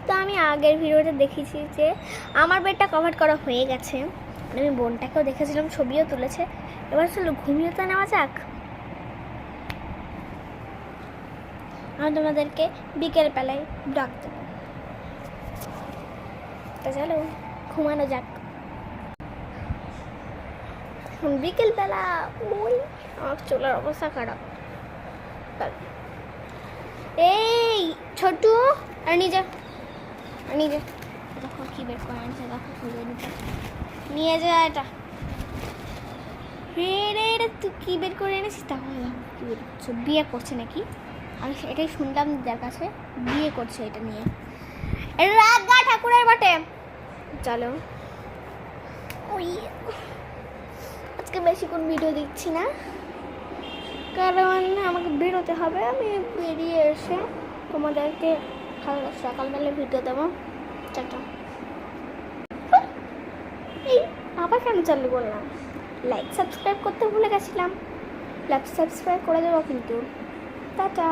তো আমি আগের ভিডিওতে দেখেছি যে আমার বেডটা কভার করা হয়ে গেছে, আমি বোনটাকেও দেখেছিলাম, ছবিও তুলেছে। এবার চলো ঘুমিয়ে তো নেওয়া যাক। আমি তোমাদেরকে বিকেলবেলায় ব্লগ দেবো, তো চলো ঘুমানো যাক। বিকেলবেলা ওই আমার চুলের অবস্থা খারাপ। এই ছোটু আর নিজে দেখো কি বের করে আনছে, দেখো খুলে নিতে নিয়ে যা এটা। এটা তুই কি বের করে এনেছিস? দেখো কি বের করছো, বিয়ে করছে নাকি? আমি এটাই শুনলাম দিদার কাছে, বিয়ে করছে এটা নিয়ে। রাত গা ঠাকুরের বটে। চলো ওই আজকে বেশিক্ষণ ভিডিও দিচ্ছি না, কারণ আমাকে বেরোতে হবে। আমি বেরিয়ে এসে তোমাদেরকে সকালবেলা ভিডিও দেবো। টাটা। এই আবার কেন চালু করলাম? লাইক সাবস্ক্রাইব করতে ভুলে গেছিলাম, লাইক সাবস্ক্রাইব করে দেবো কিন্তু। টাটা।